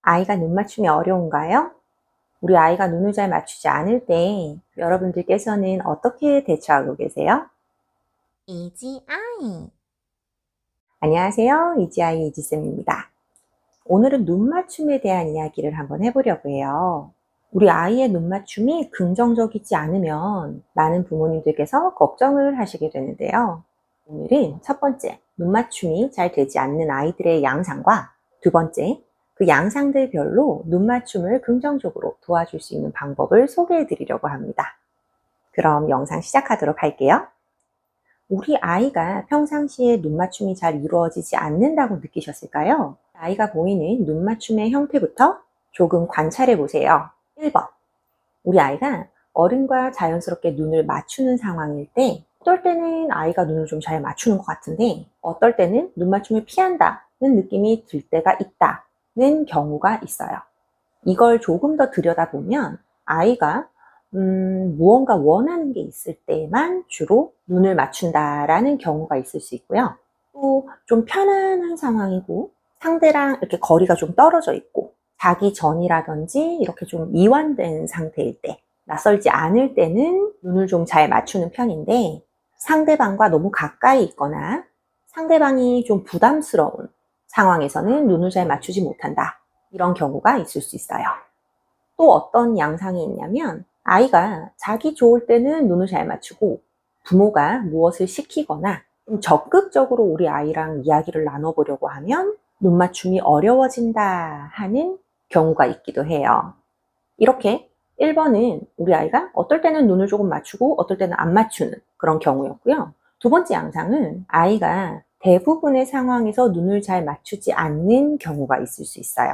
아이가 눈 맞춤이 어려운가요? 우리 아이가 눈을 잘 맞추지 않을 때 여러분들께서는 어떻게 대처하고 계세요? 이지 아이. 안녕하세요. 이지아이 이지쌤입니다. 오늘은 눈 맞춤에 대한 이야기를 한번 해보려고 해요. 우리 아이의 눈 맞춤이 긍정적이지 않으면 많은 부모님들께서 걱정을 하시게 되는데요. 오늘은 첫 번째, 눈 맞춤이 잘 되지 않는 아이들의 양상과 두 번째, 그 양상들별로 눈 맞춤을 긍정적으로 도와줄 수 있는 방법을 소개해 드리려고 합니다. 그럼 영상 시작하도록 할게요. 우리 아이가 평상시에 눈 맞춤이 잘 이루어지지 않는다고 느끼셨을까요? 아이가 보이는 눈 맞춤의 형태부터 조금 관찰해 보세요. 1번. 우리 아이가 어른과 자연스럽게 눈을 맞추는 상황일 때 어떨 때는 아이가 눈을 좀 잘 맞추는 것 같은데 어떨 때는 눈 맞춤을 피한다는 느낌이 들 때가 있다는 경우가 있어요. 이걸 조금 더 들여다보면 아이가 무언가 원하는 게 있을 때만 주로 눈을 맞춘다라는 경우가 있을 수 있고요. 또 좀 편안한 상황이고 상대랑 이렇게 거리가 좀 떨어져 있고 자기 전이라든지 이렇게 좀 이완된 상태일 때, 낯설지 않을 때는 눈을 좀 잘 맞추는 편인데 상대방과 너무 가까이 있거나 상대방이 좀 부담스러운 상황에서는 눈을 잘 맞추지 못한다. 이런 경우가 있을 수 있어요. 또 어떤 양상이 있냐면 아이가 자기 좋을 때는 눈을 잘 맞추고 부모가 무엇을 시키거나 좀 적극적으로 우리 아이랑 이야기를 나눠보려고 하면 눈 맞춤이 어려워진다 하는 경우가 있기도 해요. 이렇게 1번은 우리 아이가 어떨 때는 눈을 조금 맞추고 어떨 때는 안 맞추는 그런 경우였고요. 두 번째 양상은 아이가 대부분의 상황에서 눈을 잘 맞추지 않는 경우가 있을 수 있어요.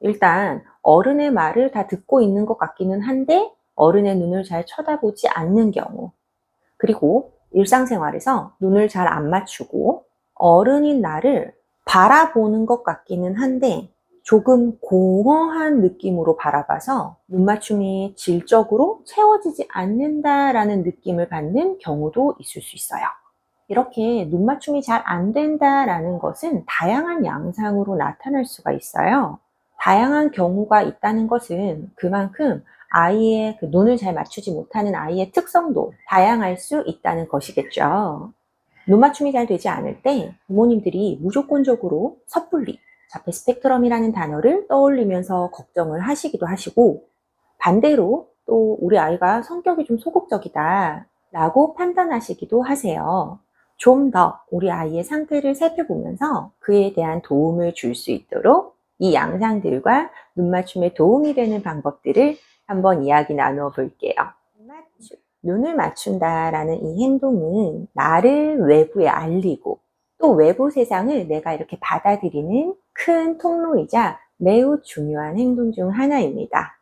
일단 어른의 말을 다 듣고 있는 것 같기는 한데 어른의 눈을 잘 쳐다보지 않는 경우, 그리고 일상생활에서 눈을 잘 안 맞추고 어른인 나를 바라보는 것 같기는 한데 조금 공허한 느낌으로 바라봐서 눈 맞춤이 질적으로 채워지지 않는다라는 느낌을 받는 경우도 있을 수 있어요. 이렇게 눈 맞춤이 잘 안 된다라는 것은 다양한 양상으로 나타날 수가 있어요. 다양한 경우가 있다는 것은 그만큼 아이의 그 눈을 잘 맞추지 못하는 아이의 특성도 다양할 수 있다는 것이겠죠. 눈 맞춤이 잘 되지 않을 때 부모님들이 무조건적으로 섣불리 자폐 스펙트럼이라는 단어를 떠올리면서 걱정을 하시기도 하시고, 반대로 또 우리 아이가 성격이 좀 소극적이다 라고 판단하시기도 하세요. 좀 더 우리 아이의 상태를 살펴보면서 그에 대한 도움을 줄 수 있도록 이 양상들과 눈 맞춤에 도움이 되는 방법들을 한번 이야기 나누어 볼게요. 눈을 맞춘다라는 이 행동은 나를 외부에 알리고 또 외부 세상을 내가 이렇게 받아들이는 큰 통로이자 매우 중요한 행동 중 하나입니다.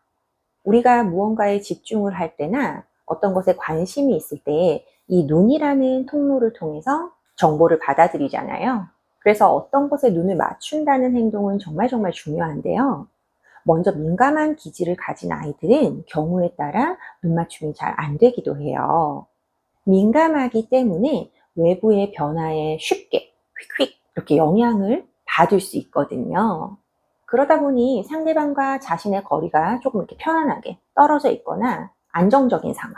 우리가 무언가에 집중을 할 때나 어떤 것에 관심이 있을 때 이 눈이라는 통로를 통해서 정보를 받아들이잖아요. 그래서 어떤 것에 눈을 맞춘다는 행동은 정말 중요한데요. 먼저 민감한 기질을 가진 아이들은 경우에 따라 눈 맞춤이 잘 안 되기도 해요. 민감하기 때문에 외부의 변화에 쉽게 휙휙 이렇게 영향을 받을 수 있거든요. 그러다 보니 상대방과 자신의 거리가 조금 이렇게 편안하게 떨어져 있거나 안정적인 상황,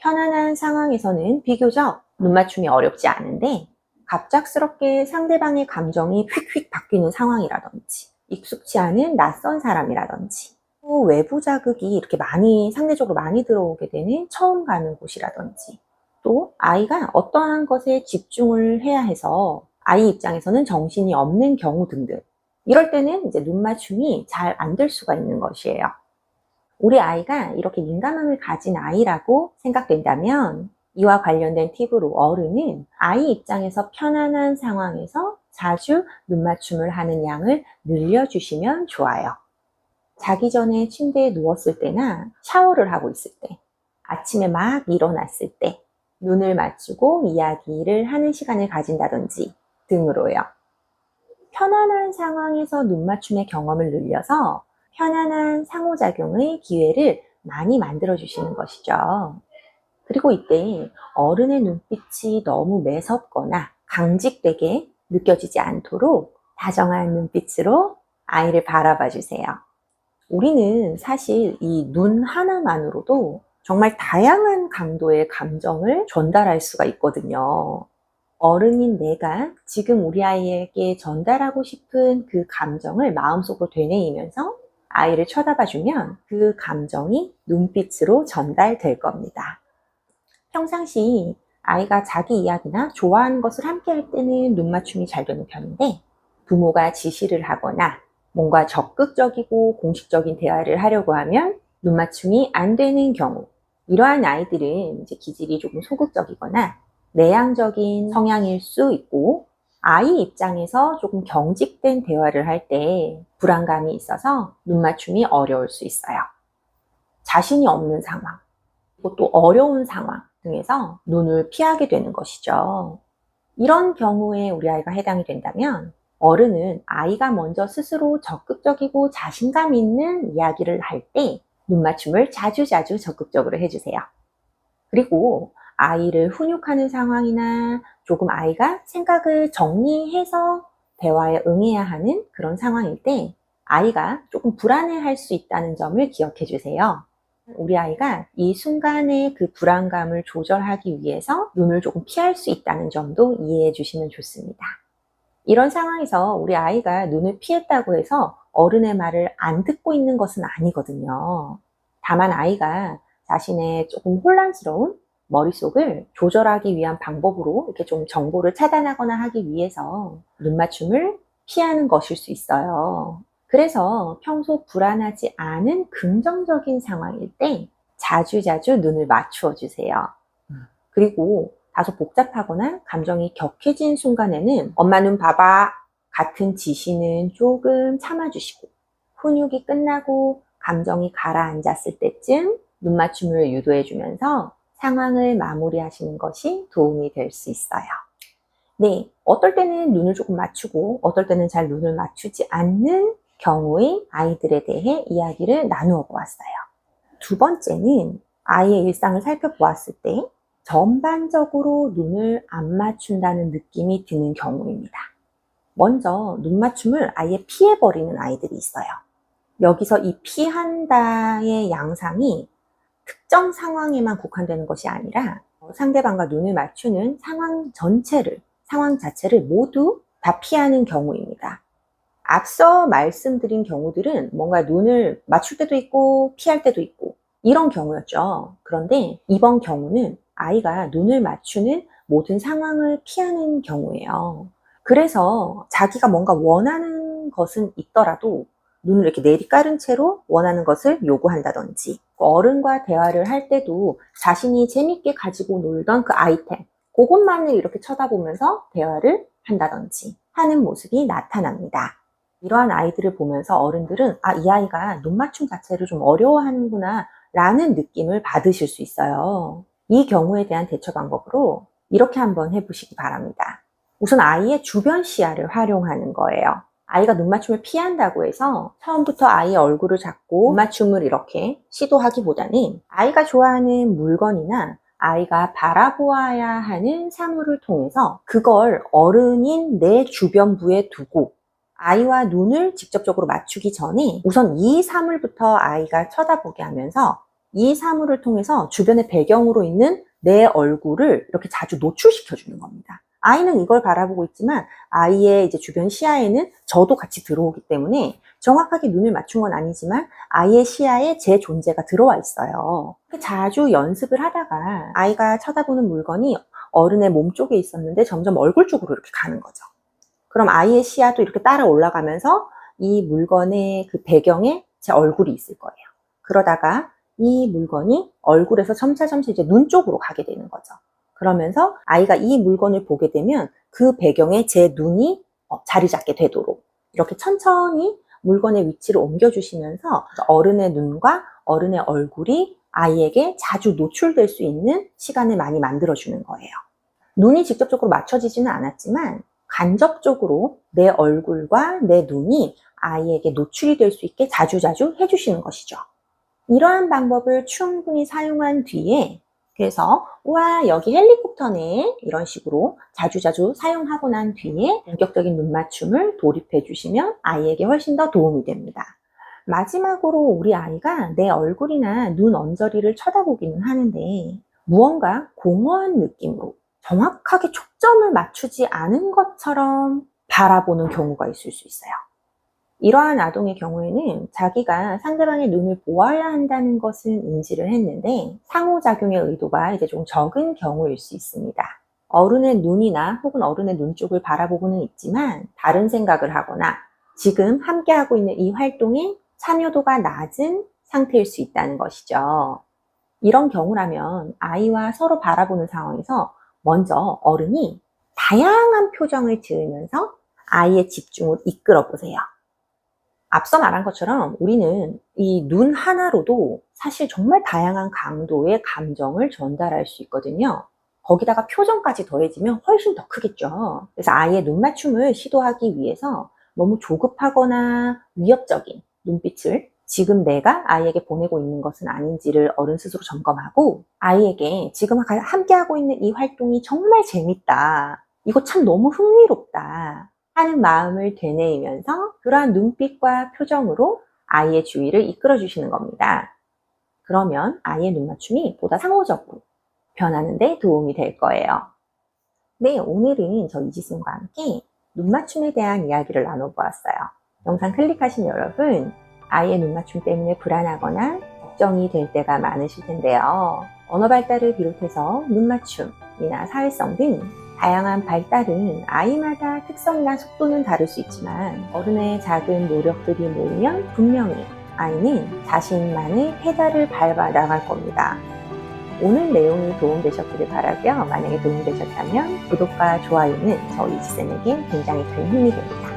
편안한 상황에서는 비교적 눈 맞춤이 어렵지 않은데 갑작스럽게 상대방의 감정이 휙휙 바뀌는 상황이라든지 익숙치 않은 낯선 사람이라든지 또 외부 자극이 이렇게 상대적으로 많이 들어오게 되는 처음 가는 곳이라든지 또 아이가 어떠한 것에 집중을 해야 해서 아이 입장에서는 정신이 없는 경우 등등, 이럴 때는 이제 눈 맞춤이 잘 안 될 수가 있는 것이에요. 우리 아이가 이렇게 민감함을 가진 아이라고 생각된다면 이와 관련된 팁으로 어른은 아이 입장에서 편안한 상황에서 자주 눈 맞춤을 하는 양을 늘려주시면 좋아요. 자기 전에 침대에 누웠을 때나 샤워를 하고 있을 때, 아침에 막 일어났을 때 눈을 맞추고 이야기를 하는 시간을 가진다든지 등으로요. 편안한 상황에서 눈 맞춤의 경험을 늘려서 편안한 상호작용의 기회를 많이 만들어 주시는 것이죠. 그리고 이때 어른의 눈빛이 너무 매섭거나 강직되게 느껴지지 않도록 다정한 눈빛으로 아이를 바라봐 주세요. 우리는 사실 이 눈 하나만으로도 정말 다양한 강도의 감정을 전달할 수가 있거든요. 어른인 내가 지금 우리 아이에게 전달하고 싶은 그 감정을 마음속으로 되뇌이면서 아이를 쳐다봐 주면 그 감정이 눈빛으로 전달될 겁니다. 평상시 아이가 자기 이야기나 좋아하는 것을 함께 할 때는 눈 맞춤이 잘 되는 편인데, 부모가 지시를 하거나 뭔가 적극적이고 공식적인 대화를 하려고 하면 눈 맞춤이 안 되는 경우, 이러한 아이들은 이제 기질이 조금 소극적이거나 내향적인 성향일 수 있고, 아이 입장에서 조금 경직된 대화를 할 때 불안감이 있어서 눈 맞춤이 어려울 수 있어요. 자신이 없는 상황, 그리고 또 어려운 상황 등에서 눈을 피하게 되는 것이죠. 이런 경우에 우리 아이가 해당이 된다면, 어른은 아이가 먼저 스스로 적극적이고 자신감 있는 이야기를 할 때 눈 맞춤을 자주자주 적극적으로 해주세요. 그리고 아이를 훈육하는 상황이나 조금 아이가 생각을 정리해서 대화에 응해야 하는 그런 상황일 때 아이가 조금 불안해할 수 있다는 점을 기억해 주세요. 우리 아이가 이 순간의 그 불안감을 조절하기 위해서 눈을 조금 피할 수 있다는 점도 이해해 주시면 좋습니다. 이런 상황에서 우리 아이가 눈을 피했다고 해서 어른의 말을 안 듣고 있는 것은 아니거든요. 다만 아이가 자신의 조금 혼란스러운 머릿속을 조절하기 위한 방법으로 이렇게 좀 정보를 차단하거나 하기 위해서 눈 맞춤을 피하는 것일 수 있어요. 그래서 평소 불안하지 않은 긍정적인 상황일 때 자주자주 눈을 맞추어 주세요. 그리고 다소 복잡하거나 감정이 격해진 순간에는 엄마 눈 봐봐 같은 지시는 조금 참아주시고, 훈육이 끝나고 감정이 가라앉았을 때쯤 눈 맞춤을 유도해 주면서 상황을 마무리하시는 것이 도움이 될 수 있어요. 네, 어떨 때는 눈을 조금 맞추고 어떨 때는 잘 눈을 맞추지 않는 경우의 아이들에 대해 이야기를 나누어 보았어요. 두 번째는 아이의 일상을 살펴보았을 때 전반적으로 눈을 안 맞춘다는 느낌이 드는 경우입니다. 먼저 눈 맞춤을 아예 피해버리는 아이들이 있어요. 여기서 이 피한다의 양상이 특정 상황에만 국한되는 것이 아니라 상대방과 눈을 맞추는 상황 전체를, 상황 자체를 모두 다 피하는 경우입니다. 앞서 말씀드린 경우들은 뭔가 눈을 맞출 때도 있고 피할 때도 있고 이런 경우였죠. 그런데 이번 경우는 아이가 눈을 맞추는 모든 상황을 피하는 경우예요. 그래서 자기가 뭔가 원하는 것은 있더라도 눈을 이렇게 내리깔은 채로 원하는 것을 요구한다든지, 어른과 대화를 할 때도 자신이 재밌게 가지고 놀던 그 아이템, 그것만을 이렇게 쳐다보면서 대화를 한다든지 하는 모습이 나타납니다. 이러한 아이들을 보면서 어른들은 이 아이가 눈 맞춤 자체를 좀 어려워하는구나 라는 느낌을 받으실 수 있어요. 이 경우에 대한 대처 방법으로 이렇게 한번 해보시기 바랍니다. 우선 아이의 주변 시야를 활용하는 거예요. 아이가 눈 맞춤을 피한다고 해서 처음부터 아이의 얼굴을 잡고 눈 맞춤을 이렇게 시도하기보다는 아이가 좋아하는 물건이나 아이가 바라보아야 하는 사물을 통해서 그걸 어른인 내 주변부에 두고 아이와 눈을 직접적으로 맞추기 전에 우선 이 사물부터 아이가 쳐다보게 하면서 이 사물을 통해서 주변의 배경으로 있는 내 얼굴을 이렇게 자주 노출시켜 주는 겁니다. 아이는 이걸 바라보고 있지만 아이의 이제 주변 시야에는 저도 같이 들어오기 때문에 정확하게 눈을 맞춘 건 아니지만 아이의 시야에 제 존재가 들어와 있어요. 자주 연습을 하다가 아이가 쳐다보는 물건이 어른의 몸 쪽에 있었는데 점점 얼굴 쪽으로 이렇게 가는 거죠. 그럼 아이의 시야도 이렇게 따라 올라가면서 이 물건의 그 배경에 제 얼굴이 있을 거예요. 그러다가 이 물건이 얼굴에서 점차점차 이제 눈 쪽으로 가게 되는 거죠. 그러면서 아이가 이 물건을 보게 되면 그 배경에 제 눈이 자리 잡게 되도록 이렇게 천천히 물건의 위치를 옮겨주시면서 어른의 눈과 어른의 얼굴이 아이에게 자주 노출될 수 있는 시간을 많이 만들어주는 거예요. 눈이 직접적으로 맞춰지지는 않았지만 간접적으로 내 얼굴과 내 눈이 아이에게 노출이 될 수 있게 자주자주 해주시는 것이죠. 이러한 방법을 충분히 사용한 뒤에 그래서 우와 여기 헬리콥터네 이런 식으로 자주자주 사용하고 난 뒤에 본격적인 눈 맞춤을 도입해 주시면 아이에게 훨씬 더 도움이 됩니다. 마지막으로 우리 아이가 내 얼굴이나 눈 언저리를 쳐다보기는 하는데 무언가 공허한 느낌으로 정확하게 초점을 맞추지 않은 것처럼 바라보는 경우가 있을 수 있어요. 이러한 아동의 경우에는 자기가 상대방의 눈을 보아야 한다는 것은 인지를 했는데 상호작용의 의도가 이제 좀 적은 경우일 수 있습니다. 어른의 눈이나 혹은 어른의 눈 쪽을 바라보고는 있지만 다른 생각을 하거나 지금 함께하고 있는 이 활동에 참여도가 낮은 상태일 수 있다는 것이죠. 이런 경우라면 아이와 서로 바라보는 상황에서 먼저 어른이 다양한 표정을 지으면서 아이의 집중을 이끌어 보세요. 앞서 말한 것처럼 우리는 이 눈 하나로도 사실 정말 다양한 강도의 감정을 전달할 수 있거든요. 거기다가 표정까지 더해지면 훨씬 더 크겠죠. 그래서 아이의 눈 맞춤을 시도하기 위해서 너무 조급하거나 위협적인 눈빛을 지금 내가 아이에게 보내고 있는 것은 아닌지를 어른 스스로 점검하고 아이에게 지금 함께하고 있는 이 활동이 정말 재밌다. 이거 참 너무 흥미롭다. 하는 마음을 되뇌이면서 그러한 눈빛과 표정으로 아이의 주의를 이끌어 주시는 겁니다. 그러면 아이의 눈 맞춤이 보다 상호적으로 변하는 데 도움이 될 거예요. 네, 오늘은 저 이지쌤과 함께 눈 맞춤에 대한 이야기를 나눠보았어요. 영상 클릭하신 여러분, 아이의 눈 맞춤 때문에 불안하거나 걱정이 될 때가 많으실 텐데요. 언어 발달을 비롯해서 눈 맞춤이나 사회성 등 다양한 발달은 아이마다 특성이나 속도는 다를 수 있지만 어른의 작은 노력들이 모이면 분명히 아이는 자신만의 페달을 밟아 나갈 겁니다. 오늘 내용이 도움되셨기를 바라고요. 만약에 도움되셨다면 구독과 좋아요는 저 이지쌤에게 굉장히 큰 힘이 됩니다.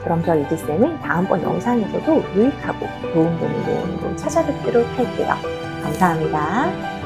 그럼 저 이지쌤은 다음번 영상에서도 유익하고 도움되는 내용으로 찾아뵙도록 할게요. 감사합니다.